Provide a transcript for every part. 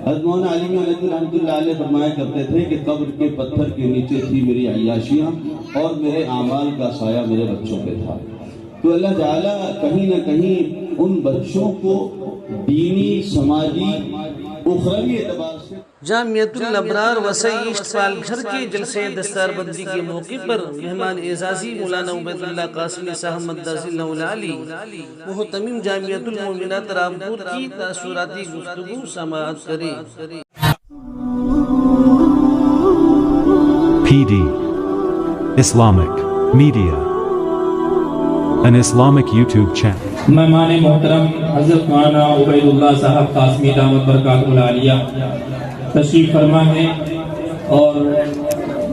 حضرت مولانا علی میاں ندوی رحمۃ اللہ علیہ فرمایا کرتے تھے کہ قبر کے پتھر کے نیچے تھی میری عیاشیاں اور میرے اعمال کا سایہ میرے بچوں پہ تھا۔ تو اللہ تعالیٰ کہیں نہ کہیں ان بچوں کو دینی، سماجی، اخروی اعتبار سے جامعۃ الابرار وسئی ایسٹ پال گھر کے جلسے دستار بندی کے موقع پر مہمان اعزازی مولانا عبید اللہ قاسمی صاحب مدثر اللہ علی محتمم جامعۃ المومنات رامپور کی تاثراتی گفتگو سماعت کریں۔ PD Islamic Media, an Islamic YouTube channel. مہمان محترم حضرت مولانا عبید اللہ صاحب قاسمی دامت برکاتہ العالیہ تشریف فرما ہے اور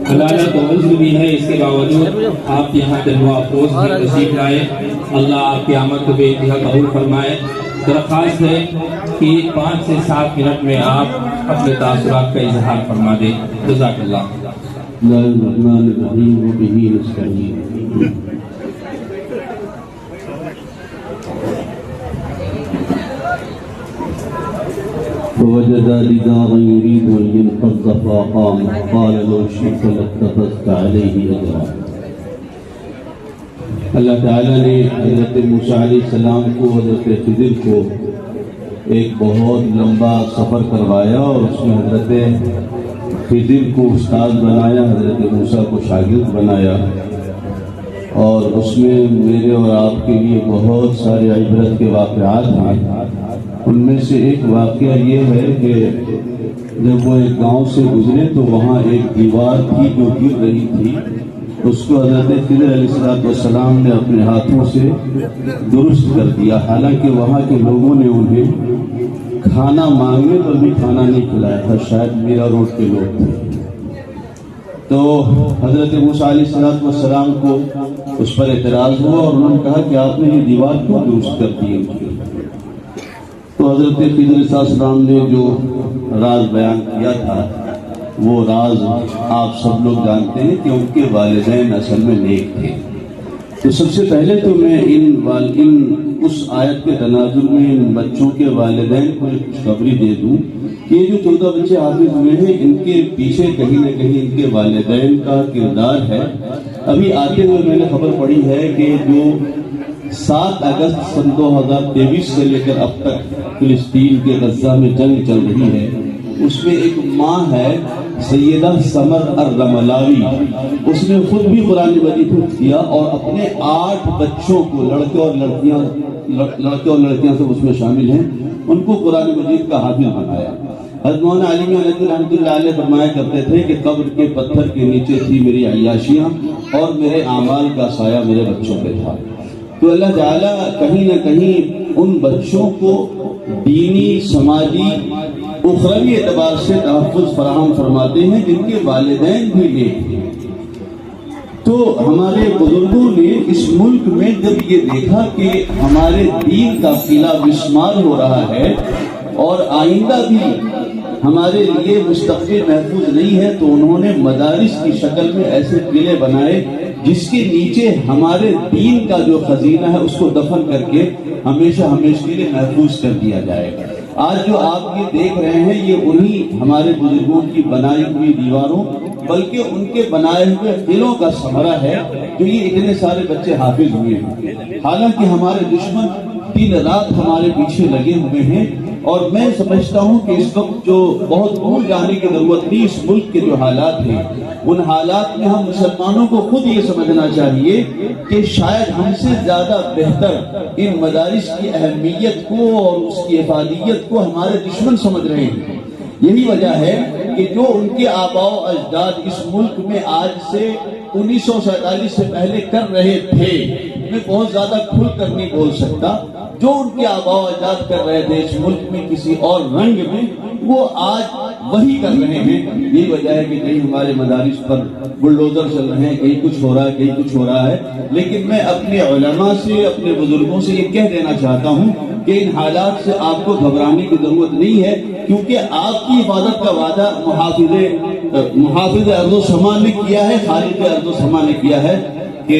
حلالت و عذر بھی ہے، اس کے باوجود آپ یہاں دلوا افروز بھی تشریف لائے۔ اللہ آپ کی آمد کو بے انتہا قبول فرمائے۔ درخواست ہے کہ 5 سے 7 منٹ میں آپ اپنے تاثرات کا اظہار فرما دیں۔ جزاک اللہ۔ بسم اللہ الرحمن الرحیم وبہ نستعین۔ فوجد رداء يريد أن ينقض فأقام قال لو شئت لاتخذت عليه أجرا۔ اللہ تعالیٰ نے حضرت موسیٰ علیہ السلام کو، حضرت خضر کو ایک بہت لمبا سفر کروایا اور اس میں حضرت خضر کو استاد بنایا، حضرت موسیٰ کو شاگرد بنایا، اور اس میں میرے اور آپ کے لیے بہت سارے عبرت کے واقعات ہیں۔ ان میں سے ایک واقعہ یہ ہے کہ جب وہ ایک گاؤں سے گزرے تو وہاں ایک دیوار تھی جو گر رہی تھی، اس کو حضرت خضر علیہ السلام نے اپنے ہاتھوں سے درست کر دیا، حالانکہ وہاں کے لوگوں نے انہیں کھانا مانگنے پر بھی کھانا نہیں کھلایا تھا، شاید میرا روڈ کے لوگ تھے۔ تو حضرت موسیٰ علیہ السلام کو اس پر اعتراض ہوا اور انہوں نے کہا کہ آپ نے یہ دیوار کیوں درست کر دی؟ تو حضرت خضر علیہ السلام نے جو راز بیان کیا تھا وہ راز آپ سب لوگ جانتے ہیں کہ ان کے والدین اصل میں نیک تھے۔ تو سب سے پہلے تو میں اس آیت کے تناظر میں ان بچوں کے والدین کو ایک خوشخبری دے دوں کہ یہ جو 14 بچے حافظ ہوئے ہیں ان کے پیچھے کہیں نہ کہیں ان کے والدین کا کردار ہے۔ ابھی آتے ہوئے میں نے خبر پڑھی ہے کہ جو 7 اگست سن 2023 سے لے کر اب تک فلسطین کے غزہ میں جنگ چل رہی ہے، اس میں ایک ماں ہے سیدہ سمر الرملاوی، اس نے خود بھی قرآن مجید حفظ کیا اور اپنے 8 بچوں کو، لڑکے اور لڑکیاں سب اس میں شامل ہیں، ان کو قرآن مجید کا حافظ بنایا۔ حضرت مولانا علی میاں ندوی رحمۃ اللہ علیہ فرمایا کرتے تھے کہ قبر کے پتھر کے نیچے تھی میری عیاشیاں اور میرے اعمال کا سایہ میرے بچوں پہ تھا۔ تو اللہ تعالیٰ کہیں نہ کہیں ان بچوں کو دینی، سماجی، اخروی اعتبار سے تحفظ فراہم فرماتے ہیں جن کے والدین بھی نیک ہیں۔ تو ہمارے بزرگوں نے اس ملک میں جب یہ دیکھا کہ ہمارے دین کا قلعہ بسمار ہو رہا ہے اور آئندہ بھی ہمارے لیے مستقبل محفوظ نہیں ہے، تو انہوں نے مدارس کی شکل میں ایسے قلعے بنائے جس کے نیچے ہمارے دین کا جو خزینہ ہے اس کو دفن کر کے ہمیشہ کے لیے محفوظ کر دیا جائے گا۔ آج جو آپ یہ دیکھ رہے ہیں یہ انہی ہمارے بزرگوں کی بنائی ہوئی دیواروں بلکہ ان کے بنائے ہوئے قلعوں کا ثمرہ ہے جو یہ اتنے سارے بچے حافظ ہوئے ہیں۔ حالانکہ ہمارے دشمن دن رات ہمارے پیچھے لگے ہوئے ہیں، اور میں سمجھتا ہوں کہ اس وقت جو بہت دور جانے کی ضرورت نہیں، اس ملک کے جو حالات ہیں ان حالات میں ہم مسلمانوں کو خود یہ سمجھنا چاہیے کہ شاید ہم سے زیادہ بہتر ان مدارس کی اہمیت کو اور اس کی افادیت کو ہمارے دشمن سمجھ رہے ہیں۔ یہی وجہ ہے کہ جو ان کے آباء و اجداد اس ملک میں آج سے 1947 سے پہلے کر رہے تھے، میں بہت زیادہ کھل کر نہیں بول سکتا، جو ان کے آباء و اجداد کر رہے تھے اس ملک میں کسی اور رنگ میں، وہ آج وہی کر رہے ہیں۔ یہی وجہ ہے کہ کہیں ہمارے مدارس پر بلڈوزر چل رہے ہیں، کہیں کچھ ہو رہا ہے، کہیں کچھ ہو رہا ہے، لیکن میں اپنے علماء سے، اپنے بزرگوں سے یہ کہہ دینا چاہتا ہوں کہ ان حالات سے آپ کو گھبرانے کی ضرورت نہیں ہے، کیونکہ آپ کی حفاظت کا وعدہ محافظ ارض و سما نے کیا ہے، خالق ارض و سما نے کیا ہے کہ